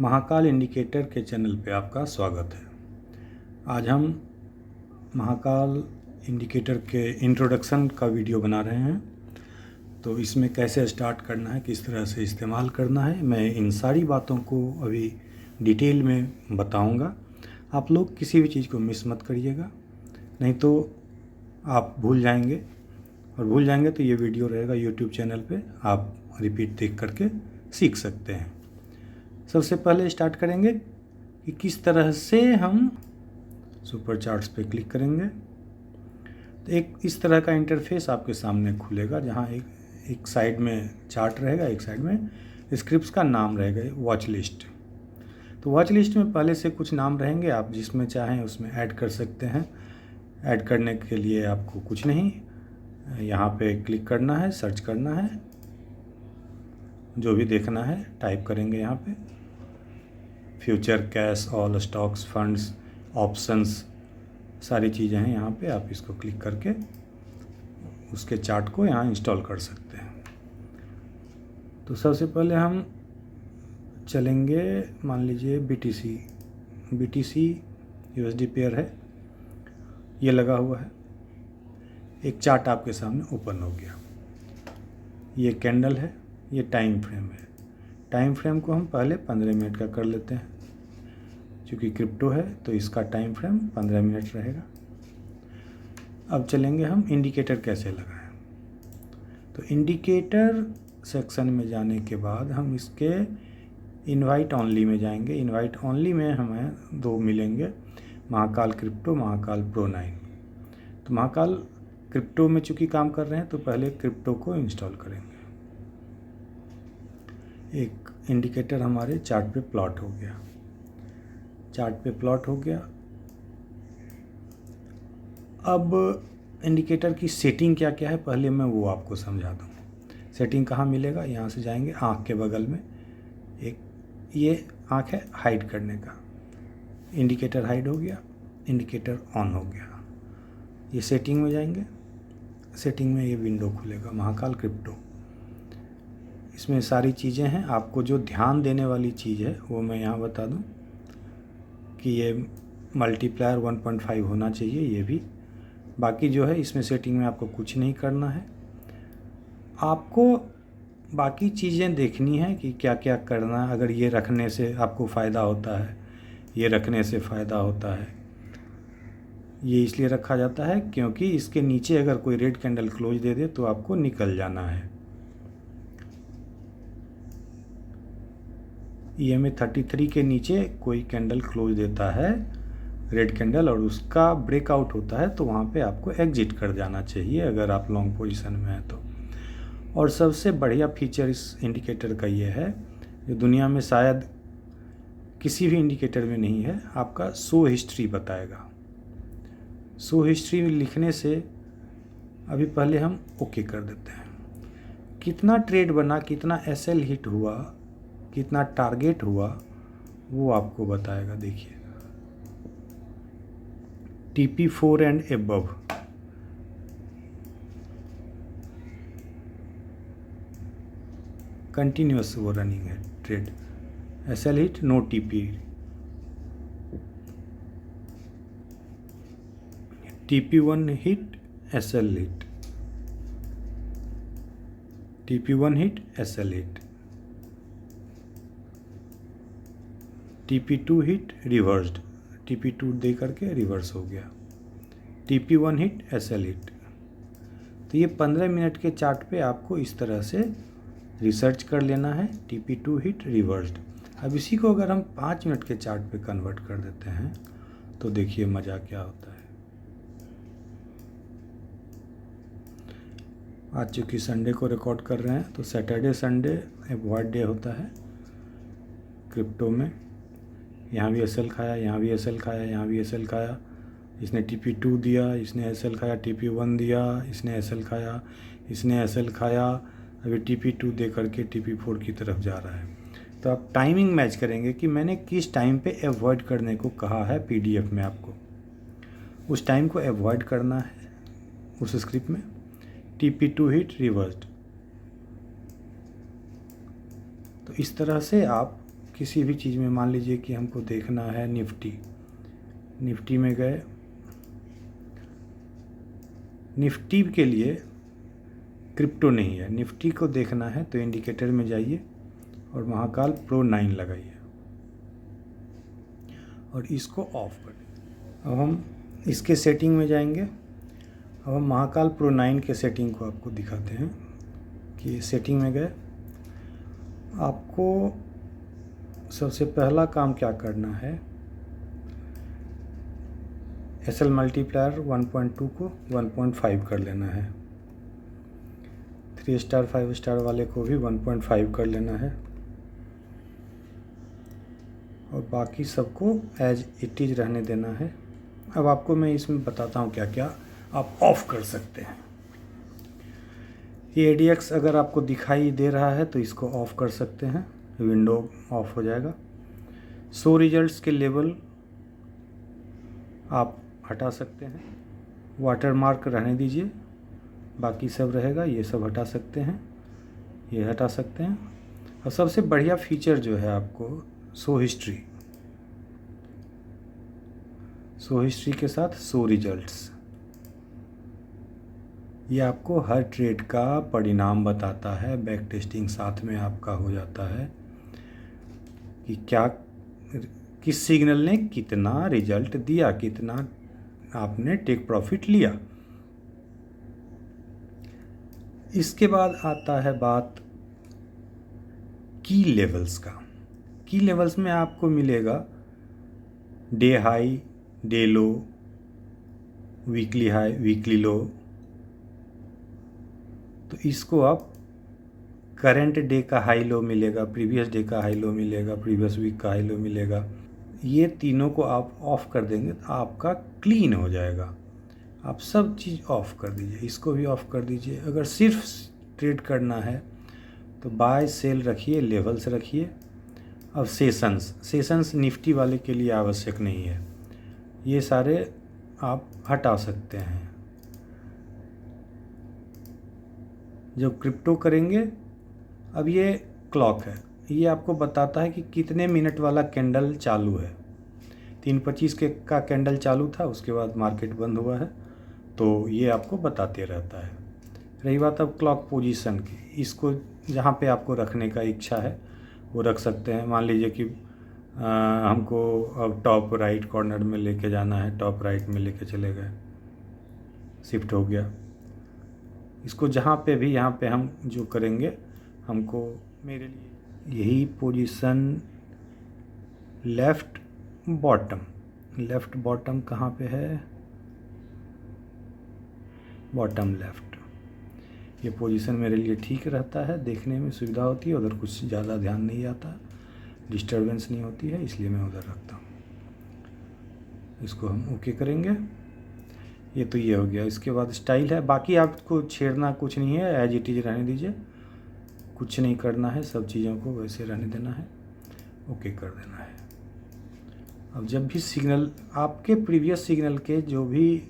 Mahakal indicator के channel पे आपका स्वागत है। आज हम महाकाल इंडिकेटर के इंट्रोडक्शन का वीडियो बना रहे हैं। तो इसमें कैसे स्टार्ट करना है, किस तरह से इस्तेमाल करना है, मैं इन सारी बातों को अभी डिटेल में बताऊंगा। आप लोग किसी भी चीज़ को मिस मत करिएगा, नहीं तो आप भूल जाएंगे, और भूल जाएंगे तो ये वीडियो रहेगा यूट्यूब चैनल पे, आप रिपीट देख करके सीख सकते हैं। सबसे पहले स्टार्ट करेंगे कि किस तरह से हम सुपर चार्ट्स पे क्लिक करेंगे। तो एक इस तरह का इंटरफेस आपके सामने खुलेगा, जहाँ एक साइड में चार्ट रहेगा, एक साइड में स्क्रिप्ट्स का नाम रहेगा, वॉच लिस्ट। तो वॉच लिस्ट में पहले से कुछ नाम रहेंगे, आप जिसमें चाहें उसमें ऐड कर सकते हैं। ऐड करने के लिए आपको कुछ नहीं, यहाँ पे क्लिक करना है, सर्च करना है, जो भी देखना है टाइप करेंगे। यहाँ पे future, cash, all stocks, funds, options, सारी चीज़ें हैं यहाँ पे। आप इसको क्लिक करके उसके चार्ट को यहाँ इंस्टॉल कर सकते हैं। तो सबसे पहले हम चलेंगे, मान लीजिए BTC USD पेयर है, ये लगा हुआ है। एक चार्ट आपके सामने ओपन हो गया, ये कैंडल है, ये टाइम फ्रेम है। टाइम फ्रेम को हम पहले 15 मिनट का कर लेते हैं, क्योंकि क्रिप्टो है तो इसका टाइम फ्रेम 15 मिनट रहेगा। अब चलेंगे हम इंडिकेटर कैसे लगाएं। तो इंडिकेटर सेक्शन में जाने के बाद हम इसके इनवाइट ओनली में जाएंगे। इनवाइट ओनली में हमें दो मिलेंगे, महाकाल क्रिप्टो, महाकाल प्रो 9। तो महाकाल क्रिप्टो में चूँकि काम कर रहे हैं तो पहले क्रिप्टो को इंस्टॉल करेंगे। एक इंडिकेटर हमारे चार्ट पे प्लॉट हो गया, चार्ट पे प्लॉट हो गया। अब इंडिकेटर की सेटिंग क्या क्या है पहले मैं वो आपको समझा दूँ। सेटिंग कहाँ मिलेगा, यहाँ से जाएंगे, आँख के बगल में एक ये आँख है हाइड करने का। इंडिकेटर हाइड हो गया, इंडिकेटर ऑन हो गया। ये सेटिंग में जाएंगे, सेटिंग में ये विंडो खुलेगा, महाकाल क्रिप्टो। इसमें सारी चीज़ें हैं। आपको जो ध्यान देने वाली चीज़ है वो मैं यहाँ बता दूँ कि ये मल्टीप्लायर 1.5 होना चाहिए, ये भी। बाकी जो है इसमें सेटिंग में आपको कुछ नहीं करना है। आपको बाकी चीज़ें देखनी है कि क्या क्या करना है। अगर ये रखने से आपको फ़ायदा होता है, ये रखने से फ़ायदा होता है। ये इसलिए रखा जाता है क्योंकि इसके नीचे अगर कोई रेड कैंडल क्लोज दे दे तो आपको निकल जाना है। EMA 33 के नीचे कोई कैंडल क्लोज देता है रेड कैंडल और उसका ब्रेकआउट होता है तो वहाँ पे आपको एग्जिट कर जाना चाहिए अगर आप लॉन्ग पोजीशन में हैं तो। और सबसे बढ़िया फीचर इस इंडिकेटर का ये है, जो दुनिया में शायद किसी भी इंडिकेटर में नहीं है, आपका शो हिस्ट्री बताएगा। शो हिस्ट्री लिखने से अभी पहले हम ओके कर देते हैं। कितना ट्रेड बना, कितना SL हिट हुआ, कितना टारगेट हुआ, वो आपको बताएगा। देखिए TP4 एंड एबव, कंटिन्यूस वो रनिंग है trade. SL hit, no TP, TP1 hit, SL hit, TP1 hit, SL hit, TP2 hit, reversed, TP2 दे करके रिवर्स हो गया, TP1 हिट, SL हिट। तो ये 15 मिनट के चार्ट पे आपको इस तरह से रिसर्च कर लेना है, TP2 हिट, रिवर्स्ड। अब इसी को अगर हम 5 मिनट के चार्ट पे कन्वर्ट कर देते हैं तो देखिए मज़ा क्या होता है। आज चूँकि संडे को रिकॉर्ड कर रहे हैं तो सैटरडे संडे अवॉइड डे होता है क्रिप्टो में। यहाँ भी SL खाया, यहाँ भी SL खाया, यहाँ भी SL खाया। इसने TP2 दिया, इसने SL खाया, TP1 दिया, इसने SL खाया, इसने SL खाया। अभी TP2 दे करके TP4 की तरफ जा रहा है। तो आप टाइमिंग मैच करेंगे कि मैंने किस टाइम पे अवॉइड करने को कहा है PDF में, आपको उस टाइम को अवॉइड करना है उस स्क्रिप्ट में। TP2 hit, reversed. तो इस तरह से आप किसी भी चीज़ में, मान लीजिए कि हमको देखना है निफ्टी में गए। निफ्टी के लिए क्रिप्टो नहीं है, निफ्टी को देखना है तो इंडिकेटर में जाइए और महाकाल प्रो 9 लगाइए और इसको ऑफ कर दें। अब हम इसके सेटिंग में जाएंगे। अब हम महाकाल प्रो 9 के सेटिंग को आपको दिखाते हैं कि सेटिंग में गए। आपको सबसे पहला काम क्या करना है, एसएल मल्टीप्लायर 1.2 को 1.5 कर लेना है। 3 स्टार 5 स्टार वाले को भी 1.5 कर लेना है और बाकी सबको एज इट इज़ रहने देना है। अब आपको मैं इसमें बताता हूँ क्या क्या आप ऑफ़ कर सकते हैं। ये ADX अगर आपको दिखाई दे रहा है तो इसको ऑफ़ कर सकते हैं, विंडो ऑफ हो जाएगा। शो रिजल्ट्स के लेवल आप हटा सकते हैं, वाटर मार्क रहने दीजिए, बाकी सब रहेगा। ये सब हटा सकते हैं, ये हटा सकते हैं। और सबसे बढ़िया फीचर जो है आपको शो हिस्ट्री के साथ शो रिजल्ट्स, ये आपको हर ट्रेड का परिणाम बताता है। बैक टेस्टिंग साथ में आपका हो जाता है कि क्या किस सिग्नल ने कितना रिजल्ट दिया, कितना आपने टेक प्रॉफिट लिया। इसके बाद आता है बात की लेवल्स का। की लेवल्स में आपको मिलेगा day high, day low, weekly high, weekly low. तो इसको आप करंट डे का हाई लो मिलेगा, प्रीवियस डे का हाई लो मिलेगा, प्रीवियस वीक का हाई लो मिलेगा। ये तीनों को आप ऑफ़ कर देंगे तो आपका क्लीन हो जाएगा। आप सब चीज़ ऑफ़ कर दीजिए, इसको भी ऑफ़ कर दीजिए। अगर सिर्फ ट्रेड करना है तो बाय सेल रखिए, लेवल्स रखिए। अब सेशंस निफ्टी वाले के लिए आवश्यक नहीं है, ये सारे आप हटा सकते हैं। जब क्रिप्टो करेंगे, अब ये क्लॉक है, ये आपको बताता है कि कितने मिनट वाला कैंडल चालू है। 3:25 का कैंडल चालू था, उसके बाद मार्केट बंद हुआ है, तो ये आपको बताते रहता है। रही बात अब क्लॉक पोजीशन की, इसको जहाँ पे आपको रखने का इच्छा है वो रख सकते हैं। मान लीजिए कि हमको अब टॉप राइट कॉर्नर में लेके जाना है, टॉप राइट में लेके चले गए, शिफ्ट हो गया। इसको जहाँ पे भी, यहाँ पे हम जो करेंगे, हमको मेरे लिए यही पोजीशन लेफ़्ट बॉटम कहाँ पे है, बॉटम लेफ़्ट। ये पोजीशन मेरे लिए ठीक रहता है, देखने में सुविधा होती है, उधर कुछ ज़्यादा ध्यान नहीं आता, डिस्टरबेंस नहीं होती है, इसलिए मैं उधर रखता हूँ। इसको हम ओके करेंगे। ये तो ये हो गया। इसके बाद स्टाइल है, बाकी आपको छेड़ना कुछ नहीं है, एज इट इज़ रहने दीजिए, कुछ नहीं करना है, सब चीज़ों को वैसे रहने देना है, ओके कर देना है। अब जब भी सिग्नल, आपके प्रीवियस सिग्नल के जो भी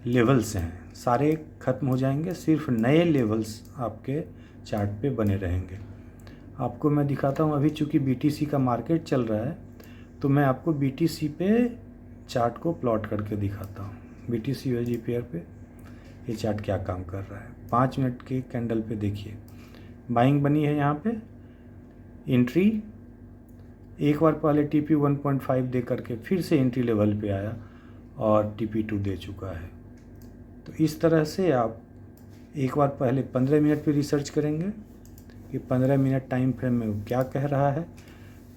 लेवल्स हैं सारे ख़त्म हो जाएंगे, सिर्फ नए लेवल्स आपके चार्ट पे बने रहेंगे। आपको मैं दिखाता हूँ, अभी चूँकि BTC का मार्केट चल रहा है तो मैं आपको BTC पे चार्ट को प्लॉट करके दिखाता हूँ। BTC USD पेयर पे ये चार्ट क्या काम कर रहा है। 5 मिनट के कैंडल पे देखिए, बाइंग बनी है यहाँ पे, एंट्री एक बार पहले TP 1.5 दे करके फिर से एंट्री लेवल पे आया और TP2 दे चुका है। तो इस तरह से आप एक बार पहले 15 मिनट पे रिसर्च करेंगे कि 15 मिनट टाइम फ्रेम में वो क्या कह रहा है।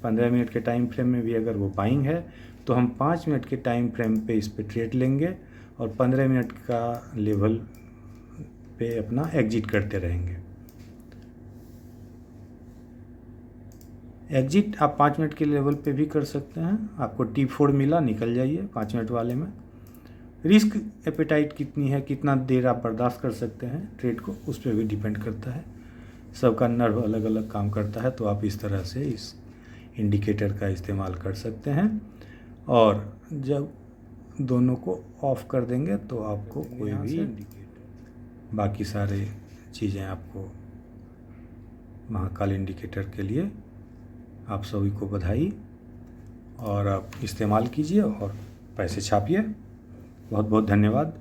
15 मिनट के टाइम फ्रेम में भी अगर वो बाइंग है तो हम 5 मिनट के टाइम फ्रेम पे इस पे ट्रेड लेंगे और 15 मिनट का लेवल पे अपना एग्जिट करते रहेंगे। एग्जिट आप 5 मिनट के लेवल पे भी कर सकते हैं। आपको T4 मिला, निकल जाइए 5 मिनट वाले में। रिस्क एपेटाइट कितनी है, कितना देर आप बर्दाश्त कर सकते हैं ट्रेड को, उस पर भी डिपेंड करता है। सबका नर्व अलग अलग काम करता है, तो आप इस तरह से इस इंडिकेटर का इस्तेमाल कर सकते हैं। और जब दोनों को ऑफ कर देंगे तो आपको कोई भी इंडिकेटर, बाकी सारे चीज़ें आपको महाकाल इंडिकेटर के लिए आप सभी को बधाई, और आप इस्तेमाल कीजिए और पैसे छापिए। बहुत बहुत धन्यवाद।